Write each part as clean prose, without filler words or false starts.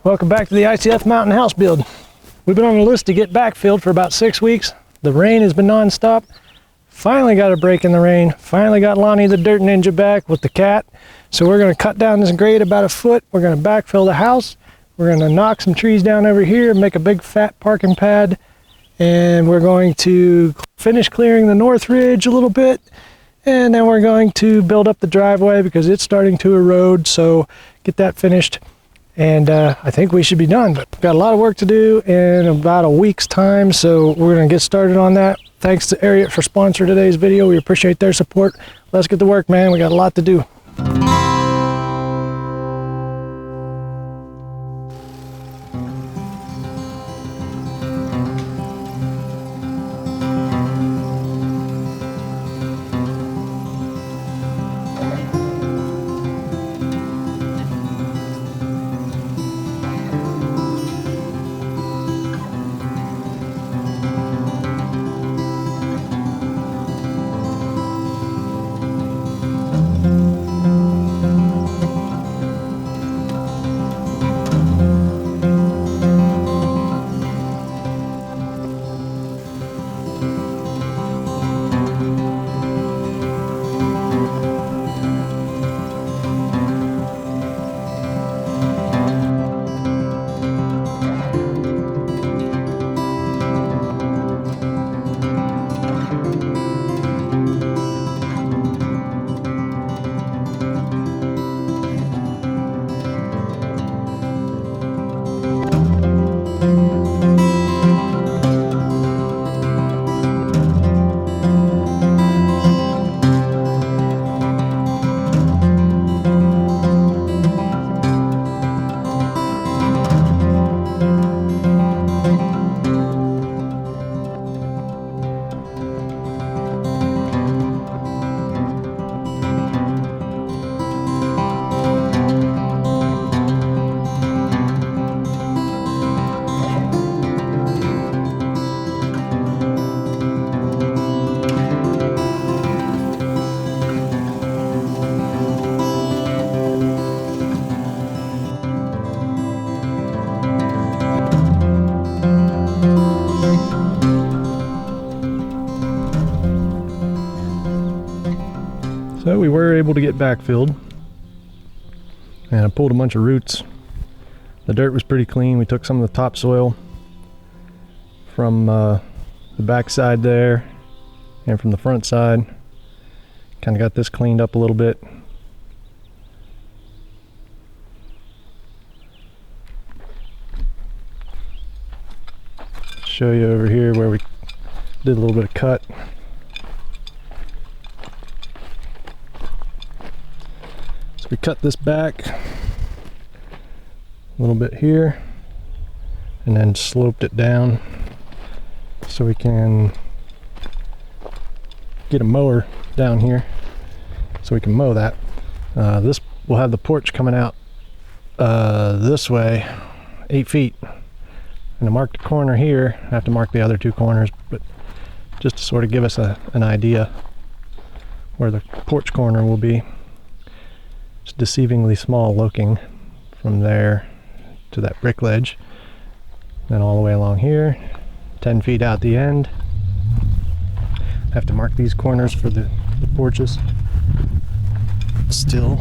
Welcome back to the ICF mountain house build. We've been on the list to get backfilled for about 6 weeks. The rain has been non-stop. Finally got a break in the rain. Finally got Lonnie the dirt ninja back with the cat. So we're going to cut down this grade about 1 foot. We're going to backfill the house. We're going to knock some trees down over here, make a big fat parking pad. And we're going to finish clearing the north ridge a little bit. And then we're going to build up the driveway because it's starting to erode. So get that finished. And I think we should be done, but we've got a lot of work to do in about a week's time, so we're going to get started on that. Thanks to Ariat for sponsoring today's video. We appreciate their support. Let's get to work, man. We got a lot to do. So we were able to get backfilled, and I pulled a bunch of roots. The dirt was pretty clean. We took some of the topsoil from the back side there and from the front side. Kind of got this cleaned up a little bit. Show you over here where we did a little bit of cut. So we cut this back a little bit here and then sloped it down so we can get a mower down here so we can mow that. This will have the porch coming out this way 8 feet, and to mark the corner here I have to mark the other 2 corners, but just to sort of give us an idea where the porch corner will be. It's deceivingly small looking from there to that brick ledge, then all the way along here 10 feet out the end. I have to mark these corners for the porches still.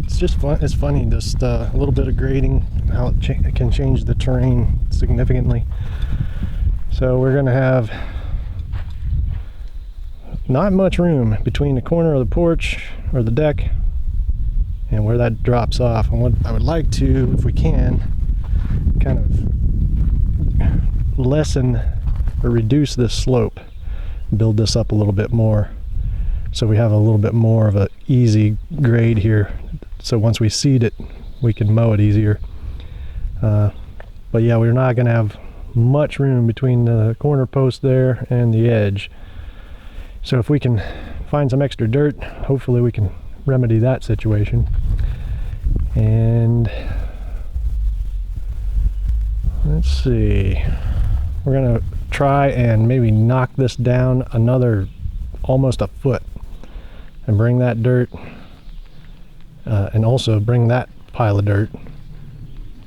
It's just fun. It's funny, just a little bit of grading, how it can change the terrain significantly. So we're gonna have not much room between the corner of the porch or the deck and where that drops off. And what I would like to, if we can, kind of lessen or reduce this slope, build this up a little bit more so we have a little bit more of an easy grade here, so once we seed it we can mow it easier. But yeah, we're not going to have much room between the corner post there and the edge. So if we can find some extra dirt, hopefully we can remedy that situation. And let's see, we're gonna try and maybe knock this down another almost 1 foot and bring that dirt and also bring that pile of dirt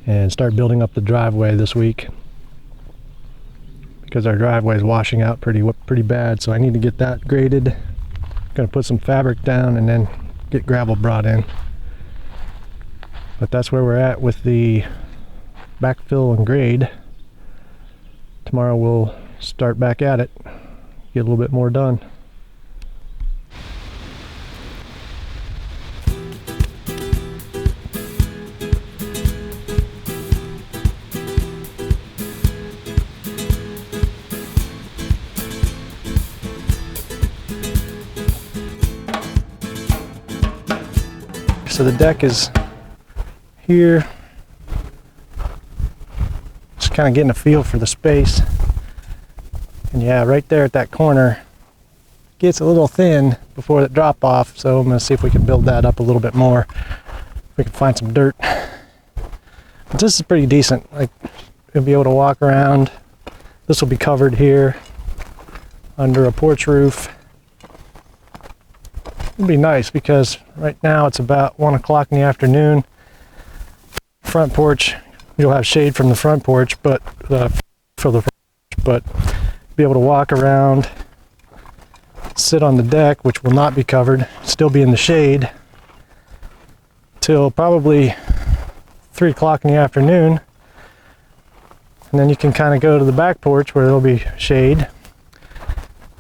and start building up the driveway this week, because our driveway is washing out pretty bad. So I need to get that graded. Gonna put some fabric down and then get gravel brought in. But that's where we're at with the backfill and grade. Tomorrow we'll start back at it, get a little bit more done. So the deck is here. Just kind of getting a feel for the space. And yeah, right there at that corner gets a little thin before the drop off. So I'm going to see if we can build that up a little bit more. If we can find some dirt. But this is pretty decent. Like, you'll be able to walk around. This will be covered here under a porch roof. It'd be nice because right now it's about 1 o'clock in the afternoon. Front porch, you'll have shade from the front porch, but be able to walk around, sit on the deck, which will not be covered, still be in the shade till probably 3 o'clock in the afternoon. And then you can kind of go to the back porch where there'll be shade.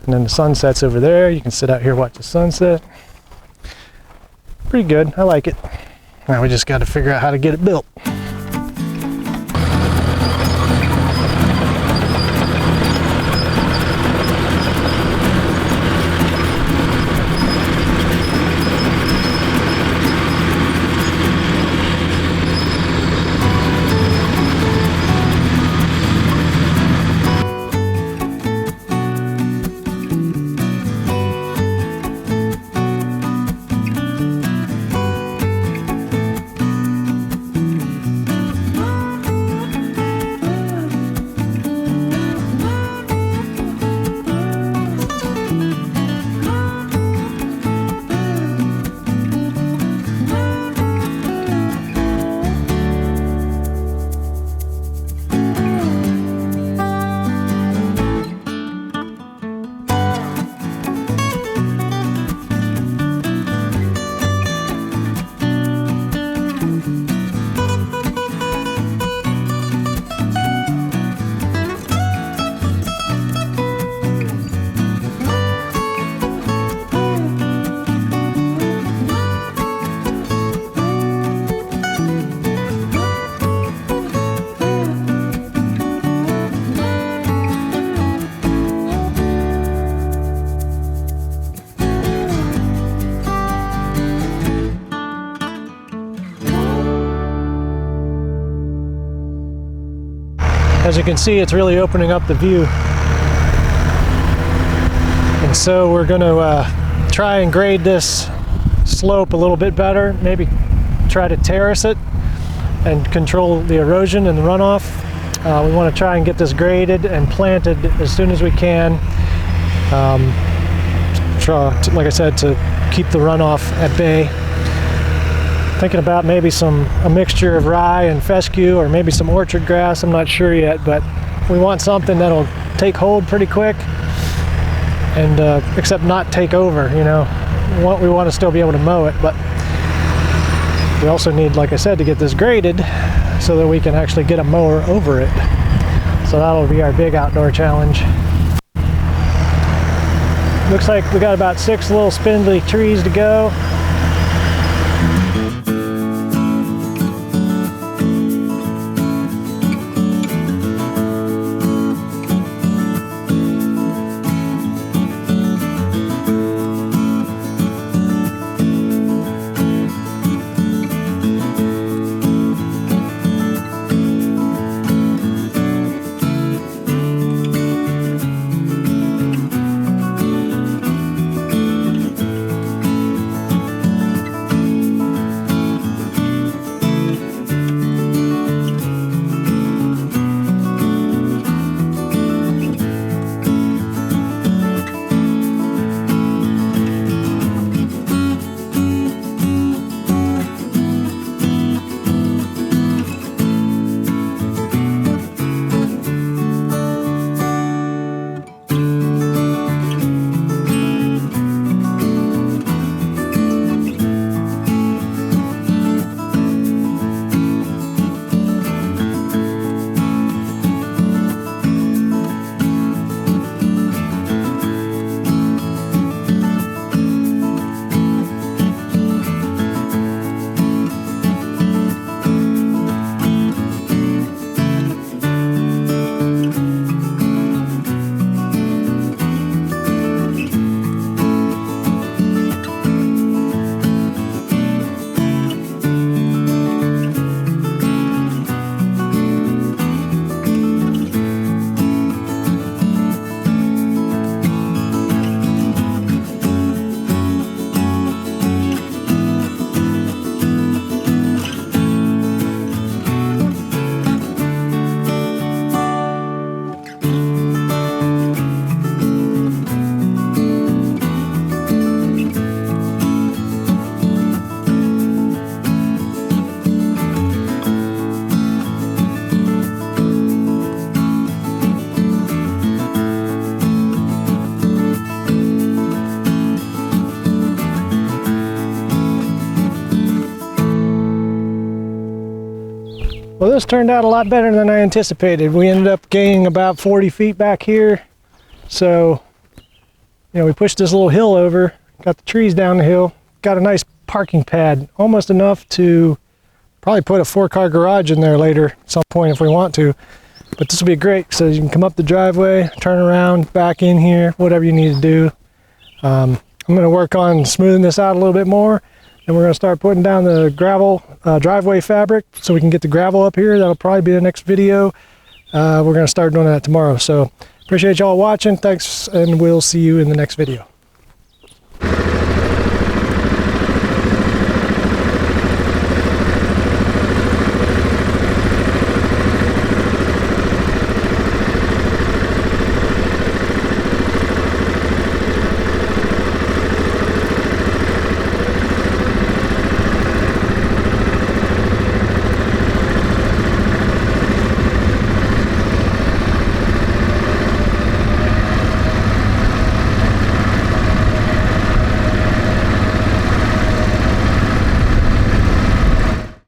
And then the sunset's over there. You can sit out here, watch the sunset. Pretty good. I like it. Now we just got to figure out how to get it built. As you can see, it's really opening up the view. And so we're going to try and grade this slope a little bit better, maybe try to terrace it and control the erosion and the runoff. We want to try and get this graded and planted as soon as we can. Like I said, to keep the runoff at bay. Thinking about maybe a mixture of rye and fescue, or maybe some orchard grass. I'm not sure yet, but we want something that'll take hold pretty quick, and except not take over. You know, we want to still be able to mow it, but we also need, like I said, to get this graded so that we can actually get a mower over it. So that'll be our big outdoor challenge. Looks like we got about 6 little spindly trees to go. Well, this turned out a lot better than I anticipated. We ended up gaining about 40 feet back here. So, you know, we pushed this little hill over, got the trees down the hill, got a nice parking pad, almost enough to probably put a 4-car garage in there later at some point if we want to. But this will be great, so you can come up the driveway, turn around, back in here, whatever you need to do. I'm going to work on smoothing this out a little bit more. And we're going to start putting down the gravel driveway fabric so we can get the gravel up here. That'll probably be the next video. We're going to start doing that tomorrow. So appreciate y'all watching. Thanks, and we'll see you in the next video.